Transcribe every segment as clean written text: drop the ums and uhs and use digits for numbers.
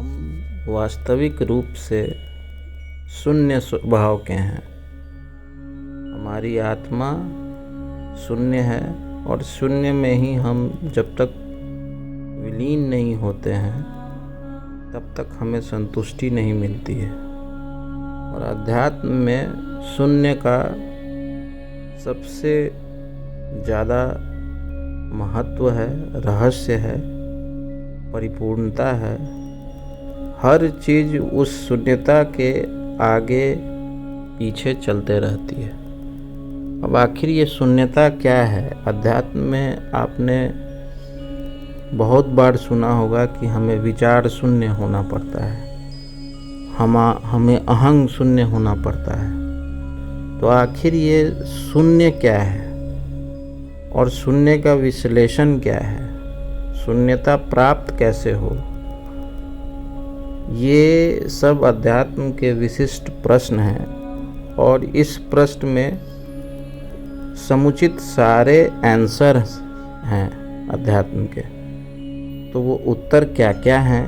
हम वास्तविक रूप से शून्य स्वभाव के हैं। हमारी आत्मा शून्य है और शून्य में ही हम जब तक विलीन नहीं होते हैं तब तक हमें संतुष्टि नहीं मिलती है। और अध्यात्म में शून्य का सबसे ज़्यादा महत्व है, रहस्य है, परिपूर्णता है। हर चीज़ उस शून्यता के आगे पीछे चलते रहती है। अब आखिर ये शून्यता क्या है? अध्यात्म में आपने बहुत बार सुना होगा कि हमें विचार शून्य होना पड़ता है, हमें अहंग शून्य होना पड़ता है। तो आखिर ये शून्य क्या है और शून्य का विश्लेषण क्या है? शून्यता प्राप्त कैसे हो? ये सब अध्यात्म के विशिष्ट प्रश्न हैं और इस प्रश्न में समुचित सारे आंसर हैं अध्यात्म के। तो वो उत्तर क्या क्या हैं?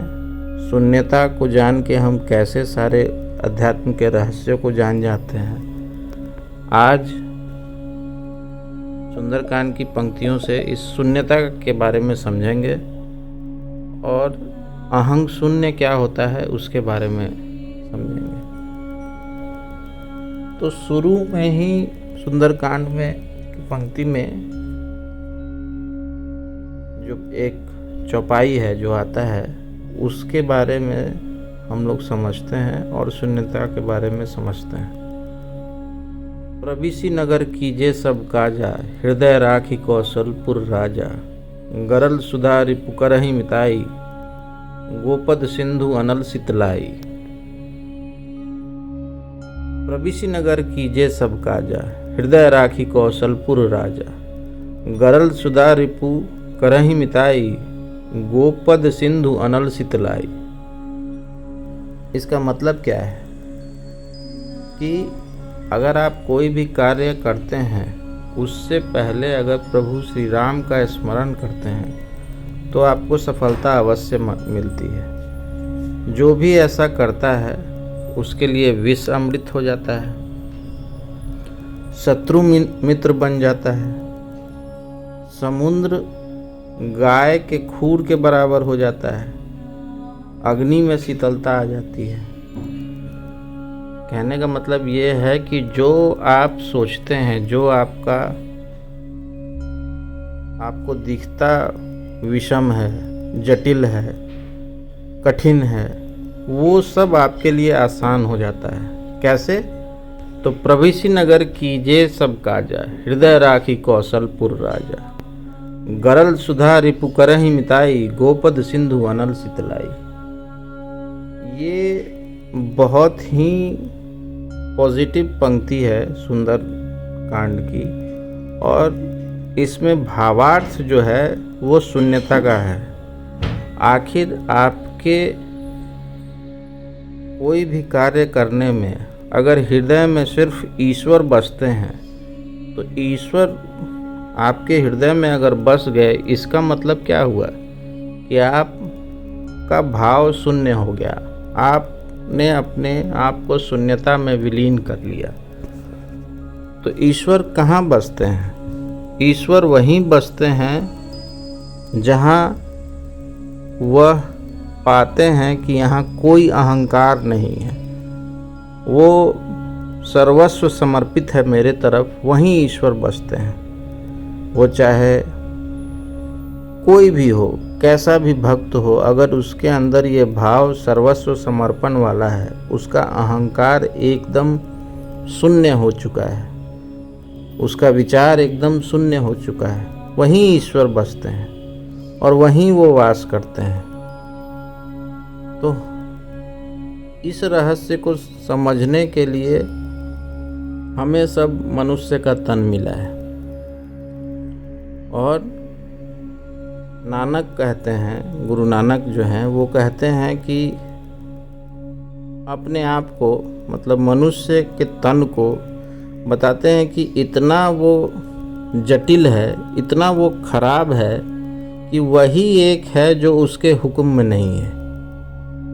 शून्यता को जान के हम कैसे सारे अध्यात्म के रहस्यों को जान जाते हैं? आज सुंदरकांड की पंक्तियों से इस शून्यता के बारे में समझेंगे और अहंग शून्य क्या होता है उसके बारे में समझेंगे। तो शुरू में ही सुंदरकांड में की पंक्ति में जो एक चौपाई है जो आता है उसके बारे में हम लोग समझते हैं और शून्यता के बारे में समझते हैं। प्रविशि नगर कीजे सब काजा, हृदय राखी कौशलपुर राजा। गरल सुधा रिपु करहि मिताई, गोपद सिंधु अनल सितलाई। प्रविशि नगर कीजे सब काजा, हृदय राखी कौशलपुर राजा। गरल सुधा रिपु करहि मिताई, गोपद सिंधु अनल सितलाई। इसका मतलब क्या है कि अगर आप कोई भी कार्य करते हैं उससे पहले अगर प्रभु श्री राम का स्मरण करते हैं तो आपको सफलता अवश्य मिलती है। जो भी ऐसा करता है उसके लिए विष अमृत हो जाता है, शत्रु मित्र बन जाता है, समुद्र गाय के खूर के बराबर हो जाता है, अग्नि में शीतलता आ जाती है। कहने का मतलब ये है कि जो आप सोचते हैं, जो आपको दिखता विषम है, जटिल है, कठिन है, वो सब आपके लिए आसान हो जाता है। कैसे? तो प्रविशि नगर कीजे सब काजा, हृदय राखी कौशलपुर राजा। गरल सुधा रिपु करहि मिताई, गोपद सिंधु अनल सितलाई। ये बहुत ही पॉजिटिव पंक्ति है सुंदर कांड की और इसमें भावार्थ जो है वो शून्यता का है। आखिर आपके कोई भी कार्य करने में अगर हृदय में सिर्फ ईश्वर बसते हैं तो ईश्वर आपके हृदय में अगर बस गए, इसका मतलब क्या हुआ कि आपका भाव शून्य हो गया, आपने अपने आप को शून्यता में विलीन कर लिया। तो ईश्वर कहाँ बसते हैं? ईश्वर वहीं बसते हैं जहाँ वह पाते हैं कि यहाँ कोई अहंकार नहीं है, वो सर्वस्व समर्पित है मेरे तरफ, वहीं ईश्वर बसते हैं। वो चाहे कोई भी हो, कैसा भी भक्त हो, अगर उसके अंदर ये भाव सर्वस्व समर्पण वाला है, उसका अहंकार एकदम शून्य हो चुका है, उसका विचार एकदम शून्य हो चुका है, वहीं ईश्वर बसते हैं और वहीं वो वास करते हैं। तो इस रहस्य को समझने के लिए हमें सब मनुष्य का तन मिला है। और नानक कहते हैं, गुरु नानक जो हैं वो कहते हैं कि अपने आप को, मतलब मनुष्य के तन को बताते हैं कि इतना वो जटिल है, इतना वो खराब है कि वही एक है जो उसके हुक्म में नहीं है।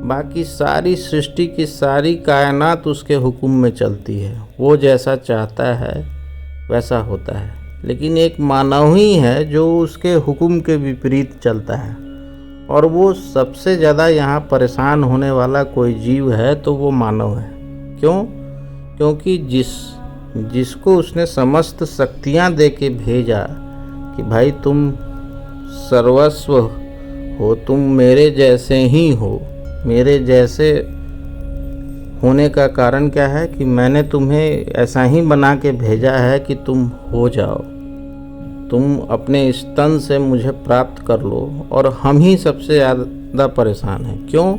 बाकी सारी सृष्टि की सारी कायनात उसके हुक्म में चलती है। वो जैसा चाहता है वैसा होता है। लेकिन एक मानव ही है जो उसके हुक्म के विपरीत चलता है, और वो सबसे ज़्यादा यहाँ परेशान होने वाला कोई जीव है तो वो मानव है। क्यों? क्योंकि जिसको उसने समस्त शक्तियाँ दे के भेजा कि भाई तुम सर्वस्व हो, तुम मेरे जैसे ही हो। मेरे जैसे होने का कारण क्या है कि मैंने तुम्हें ऐसा ही बना के भेजा है कि तुम हो जाओ, तुम अपने स्तन से मुझे प्राप्त कर लो। और हम ही सबसे ज़्यादा परेशान हैं। क्यों?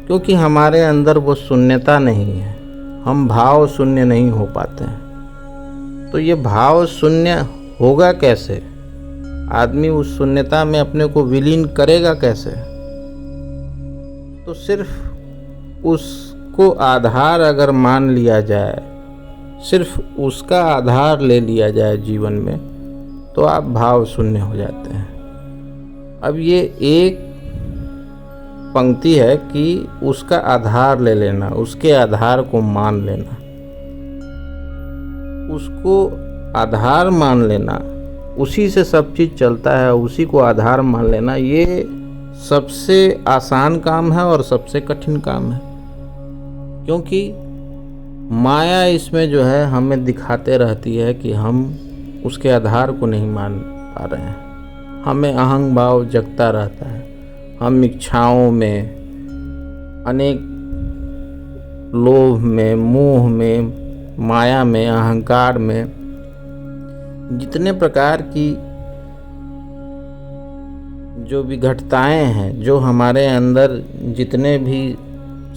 क्योंकि हमारे अंदर वो शून्यता नहीं है, हम भाव शून्य नहीं हो पाते हैं। तो ये भाव शून्य होगा कैसे? आदमी उस शून्यता में अपने को विलीन करेगा कैसे? तो सिर्फ उसको आधार अगर मान लिया जाए, सिर्फ उसका आधार ले लिया जाए जीवन में, तो आप भाव शून्य हो जाते हैं। अब ये एक पंक्ति है कि उसका आधार ले लेना, उसके आधार को मान लेना, उसको आधार मान लेना, उसी से सब चीज़ चलता है, उसी को आधार मान लेना, ये सबसे आसान काम है और सबसे कठिन काम है। क्योंकि माया इसमें जो है हमें दिखाते रहती है कि हम उसके आधार को नहीं मान पा रहे हैं। हमें अहंग भाव जगता रहता है। हम इच्छाओं में, अनेक लोभ में, मोह में, माया में, अहंकार में, जितने प्रकार की जो विघटताएं हैं, जो हमारे अंदर जितने भी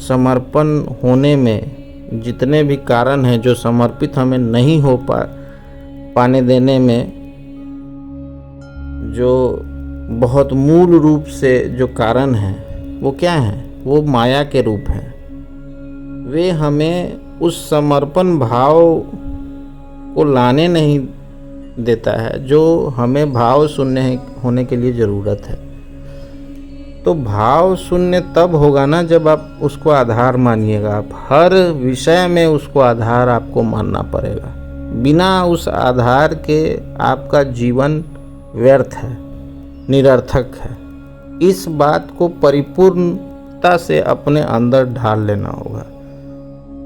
समर्पण होने में जितने भी कारण हैं, जो समर्पित हमें नहीं हो पाने देने में जो बहुत मूल रूप से जो कारण हैं, वो क्या हैं? वो माया के रूप हैं। वे हमें उस समर्पण भाव को लाने नहीं देता है जो हमें भाव शून्य होने के लिए ज़रूरत है। तो भाव शून्य तब होगा ना जब आप उसको आधार मानिएगा। आप हर विषय में उसको आधार आपको मानना पड़ेगा। बिना उस आधार के आपका जीवन व्यर्थ है, निरर्थक है। इस बात को परिपूर्णता से अपने अंदर ढाल लेना होगा।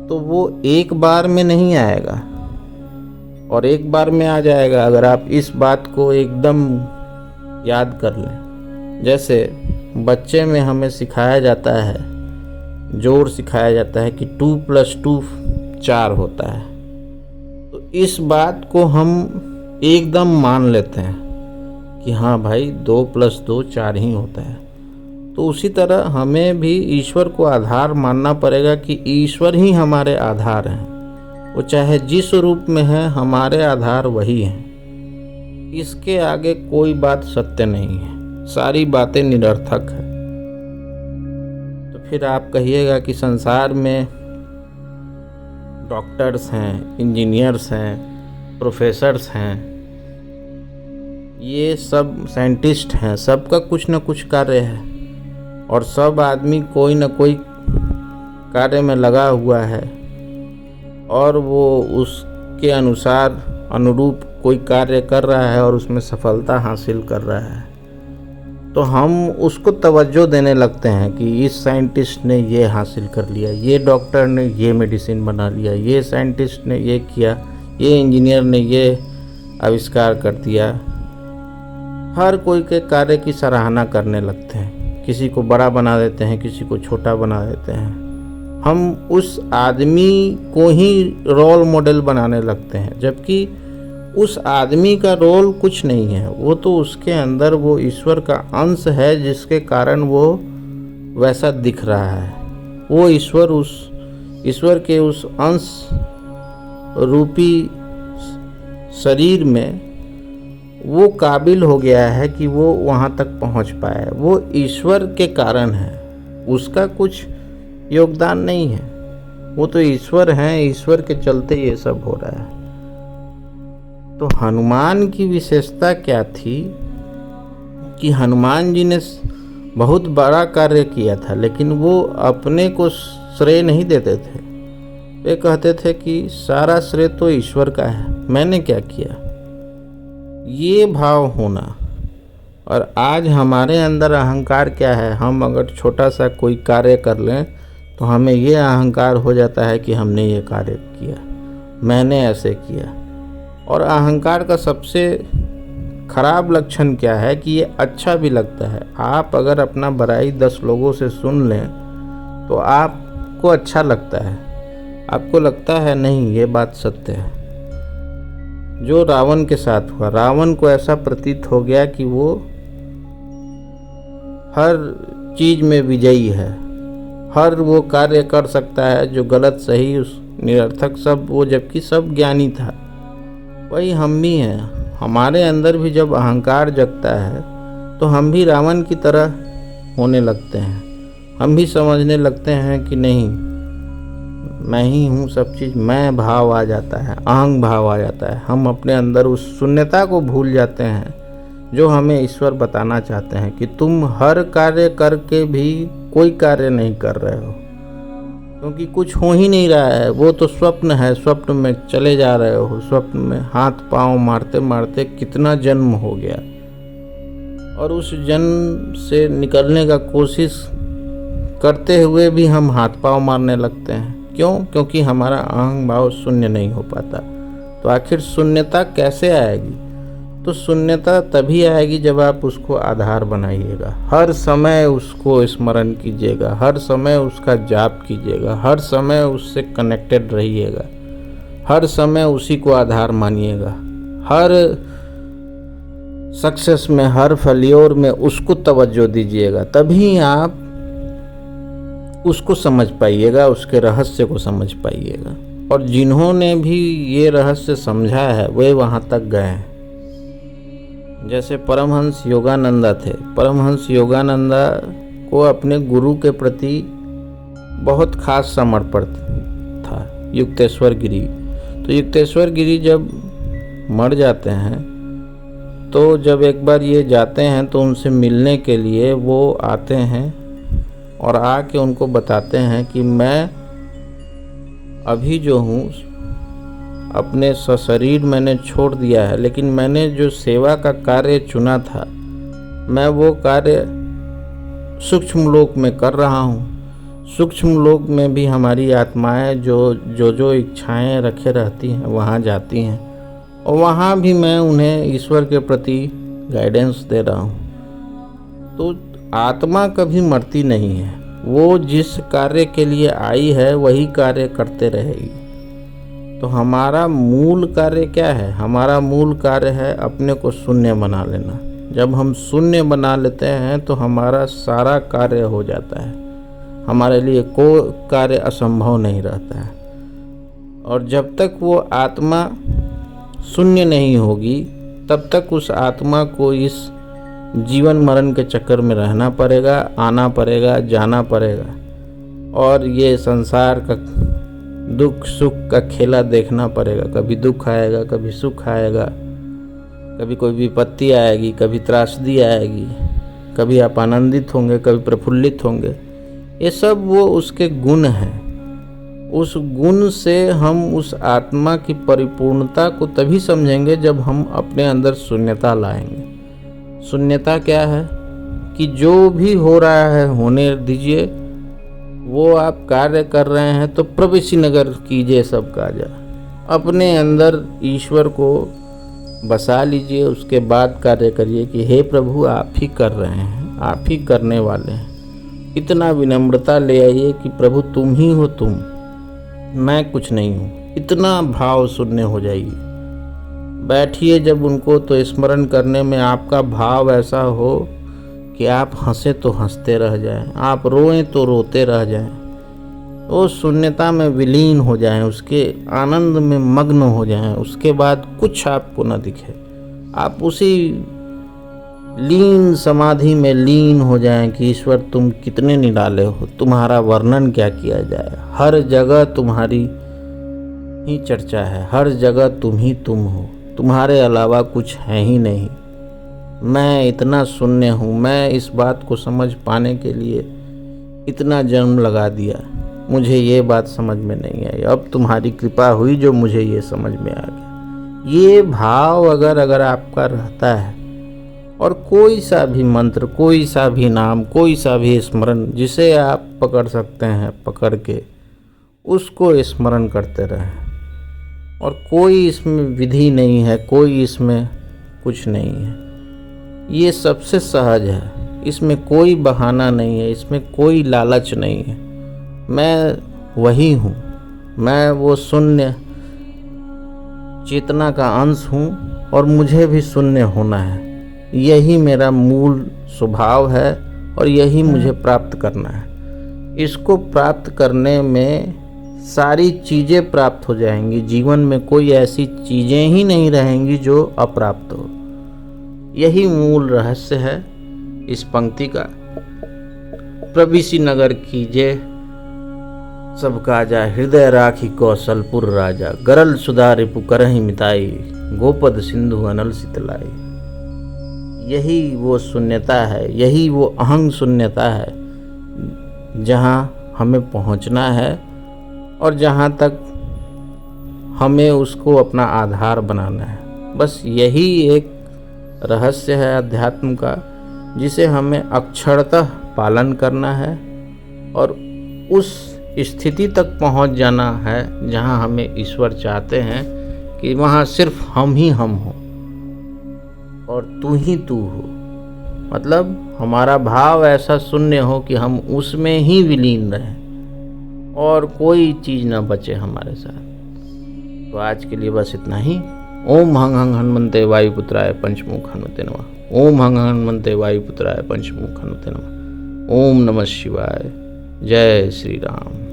तो वो एक बार में नहीं आएगा, और एक बार में आ जाएगा अगर आप इस बात को एकदम याद कर लें। जैसे बच्चे में हमें सिखाया जाता है, जोड़ सिखाया जाता है कि 2 + 2 4 होता है। तो इस बात को हम एकदम मान लेते हैं कि हाँ भाई 2 + 2 4 ही होता है। तो उसी तरह हमें भी ईश्वर को आधार मानना पड़ेगा कि ईश्वर ही हमारे आधार हैं। वो चाहे जिस रूप में है, हमारे आधार वही हैं। इसके आगे कोई बात सत्य नहीं है, सारी बातें निरर्थक है। तो फिर आप कहिएगा कि संसार में डॉक्टर्स हैं, इंजीनियर्स हैं, प्रोफेसर्स हैं, ये सब साइंटिस्ट हैं, सबका कुछ न कुछ कार्य है, और सब आदमी कोई न कोई कार्य में लगा हुआ है, और वो उसके अनुरूप कोई कार्य कर रहा है और उसमें सफलता हासिल कर रहा है। तो हम उसको तवज्जो देने लगते हैं कि इस साइंटिस्ट ने ये हासिल कर लिया, ये डॉक्टर ने ये मेडिसिन बना लिया, ये साइंटिस्ट ने ये किया, ये इंजीनियर ने ये आविष्कार कर दिया। हर कोई के कार्य की सराहना करने लगते हैं। किसी को बड़ा बना देते हैं, किसी को छोटा बना देते हैं। हम उस आदमी को ही रोल मॉडल बनाने लगते हैं, जबकि उस आदमी का रोल कुछ नहीं है। वो तो उसके अंदर वो ईश्वर का अंश है जिसके कारण वो वैसा दिख रहा है। वो ईश्वर के उस अंश रूपी शरीर में वो काबिल हो गया है कि वो वहाँ तक पहुँच पाए। वो ईश्वर के कारण है, उसका कुछ योगदान नहीं है। वो तो ईश्वर हैं, ईश्वर के चलते ये सब हो रहा है। तो हनुमान की विशेषता क्या थी कि हनुमान जी ने बहुत बड़ा कार्य किया था, लेकिन वो अपने को श्रेय नहीं देते थे। वे कहते थे कि सारा श्रेय तो ईश्वर का है, मैंने क्या किया। ये भाव होना। और आज हमारे अंदर अहंकार क्या है, हम अगर छोटा सा कोई कार्य कर लें तो हमें ये अहंकार हो जाता है कि हमने ये कार्य किया, मैंने ऐसे किया। और अहंकार का सबसे खराब लक्षण क्या है कि ये अच्छा भी लगता है। आप अगर अपना बुराई 10 लोगों से सुन लें तो आपको अच्छा लगता है, आपको लगता है नहीं ये बात सत्य है। जो रावण के साथ हुआ, रावण को ऐसा प्रतीत हो गया कि वो हर चीज में विजयी है, हर वो कार्य कर सकता है जो गलत सही उस निरर्थक सब वो, जबकि सब ज्ञानी था। वही हम भी हैं, हमारे अंदर भी जब अहंकार जगता है तो हम भी रावण की तरह होने लगते हैं। हम भी समझने लगते हैं कि नहीं मैं ही हूँ सब चीज़, मैं भाव आ जाता है, अहंग भाव आ जाता है। हम अपने अंदर उस शून्यता को भूल जाते हैं जो हमें ईश्वर बताना चाहते हैं कि तुम हर कार्य करके भी कोई कार्य नहीं कर रहे हो, क्योंकि कुछ हो ही नहीं रहा है। वो तो स्वप्न है, स्वप्न में चले जा रहे हो। स्वप्न में हाथ पांव मारते मारते कितना जन्म हो गया, और उस जन्म से निकलने का कोशिश करते हुए भी हम हाथ पांव मारने लगते हैं। क्यों? क्योंकि हमारा अहंग भाव शून्य नहीं हो पाता। तो आखिर शून्यता कैसे आएगी? तो शून्यता तभी आएगी जब आप उसको आधार बनाइएगा, हर समय उसको स्मरण कीजिएगा, हर समय उसका जाप कीजिएगा, हर समय उससे कनेक्टेड रहिएगा, हर समय उसी को आधार मानिएगा। हर सक्सेस में, हर फेल्योर में उसको तवज्जो दीजिएगा, तभी आप उसको समझ पाइएगा, उसके रहस्य को समझ पाइएगा। और जिन्होंने भी ये रहस्य समझा है वे वहाँ तक गए हैं। जैसे परमहंस योगानंदा थे। परमहंस योगानंदा को अपने गुरु के प्रति बहुत खास समर्पण था, युक्तेश्वर गिरी। तो युक्तेश्वर गिरी जब मर जाते हैं तो जब एक बार ये जाते हैं तो उनसे मिलने के लिए वो आते हैं और आके उनको बताते हैं कि मैं अभी जो हूँ अपने सशरीर मैंने छोड़ दिया है, लेकिन मैंने जो सेवा का कार्य चुना था मैं वो कार्य सूक्ष्म लोक में कर रहा हूँ। सूक्ष्म लोक में भी हमारी आत्माएं जो इच्छाएं रखे रहती हैं वहाँ जाती हैं, और वहाँ भी मैं उन्हें ईश्वर के प्रति गाइडेंस दे रहा हूँ। तो आत्मा कभी मरती नहीं है, वो जिस कार्य के लिए आई है वही कार्य करते रहेगी। तो हमारा मूल कार्य क्या है? हमारा मूल कार्य है अपने को शून्य बना लेना। जब हम शून्य बना लेते हैं तो हमारा सारा कार्य हो जाता है, हमारे लिए कोई कार्य असंभव नहीं रहता है। और जब तक वो आत्मा शून्य नहीं होगी तब तक उस आत्मा को इस जीवन मरण के चक्कर में रहना पड़ेगा, आना पड़ेगा, जाना पड़ेगा, और ये संसार का दुख सुख का खेला देखना पड़ेगा। कभी दुख आएगा, कभी सुख आएगा, कभी कोई विपत्ति आएगी, कभी त्रासदी आएगी, कभी आप आनंदित होंगे, कभी प्रफुल्लित होंगे। ये सब वो उसके गुण हैं। उस गुण से हम उस आत्मा की परिपूर्णता को तभी समझेंगे जब हम अपने अंदर शून्यता लाएंगे। शून्यता क्या है कि जो भी हो रहा है होने दीजिए, वो आप कार्य कर रहे हैं तो प्रवेशी नगर कीजिए सब कार्य, अपने अंदर ईश्वर को बसा लीजिए। उसके बाद कार्य करिए कि हे प्रभु आप ही कर रहे हैं, आप ही करने वाले हैं। इतना विनम्रता ले आइए कि प्रभु तुम ही हो, तुम, मैं कुछ नहीं हूँ। इतना भाव शून्य हो जाइए। बैठिए जब उनको तो स्मरण करने में आपका भाव ऐसा हो कि आप हंसे तो हंसते रह जाएं, आप रोएं तो रोते रह जाएं, वो शून्यता में विलीन हो जाएं, उसके आनंद में मग्न हो जाएं। उसके बाद कुछ आपको न दिखे, आप उसी लीन समाधि में लीन हो जाएं कि ईश्वर तुम कितने निराले हो, तुम्हारा वर्णन क्या किया जाए। हर जगह तुम्हारी ही चर्चा है, हर जगह तुम ही तुम हो, तुम्हारे अलावा कुछ है ही नहीं। मैं इतना शून्य हूँ, मैं इस बात को समझ पाने के लिए इतना जन्म लगा दिया, मुझे ये बात समझ में नहीं आई। अब तुम्हारी कृपा हुई जो मुझे ये समझ में आ गया। ये भाव अगर आपका रहता है, और कोई सा भी मंत्र, कोई सा भी नाम, कोई सा भी स्मरण जिसे आप पकड़ सकते हैं, पकड़ के उसको स्मरण करते रहें। और कोई इसमें विधि नहीं है, कोई इसमें कुछ नहीं है, ये सबसे सहज है, इसमें कोई बहाना नहीं है, इसमें कोई लालच नहीं है। मैं वही हूँ, मैं वो शून्य चेतना का अंश हूँ, और मुझे भी शून्य होना है। यही मेरा मूल स्वभाव है और यही मुझे प्राप्त करना है। इसको प्राप्त करने में सारी चीज़ें प्राप्त हो जाएंगी। जीवन में कोई ऐसी चीज़ें ही नहीं रहेंगी जो अप्राप्त हो। यही मूल रहस्य है इस पंक्ति का। प्रविशि नगर कीजे सब काजा, हृदय राखी कौशलपुर राजा। गरल सुधा रिपु करहि मिताई, गोपद सिंधु अनल शीतलाई। यही वो शून्यता है, यही वो अहंग शून्यता है जहाँ हमें पहुँचना है, और जहाँ तक हमें उसको अपना आधार बनाना है। बस यही एक रहस्य है अध्यात्म का, जिसे हमें अक्षरतः पालन करना है और उस स्थिति तक पहुंच जाना है जहां हमें ईश्वर चाहते हैं कि वहां सिर्फ हम ही हम हो और तू ही तू हो। मतलब हमारा भाव ऐसा शून्य हो कि हम उसमें ही विलीन रहें और कोई चीज़ न बचे हमारे साथ। तो आज के लिए बस इतना ही। ओम हंग हंग हनुमंते वायुपुत्राय पंचमुख हनुमते नमः। ओम हंग हंग हनुमंते वायुपुत्राय पंचमुख हनुमते नमः। ओम नमः शिवाय। जय श्री राम।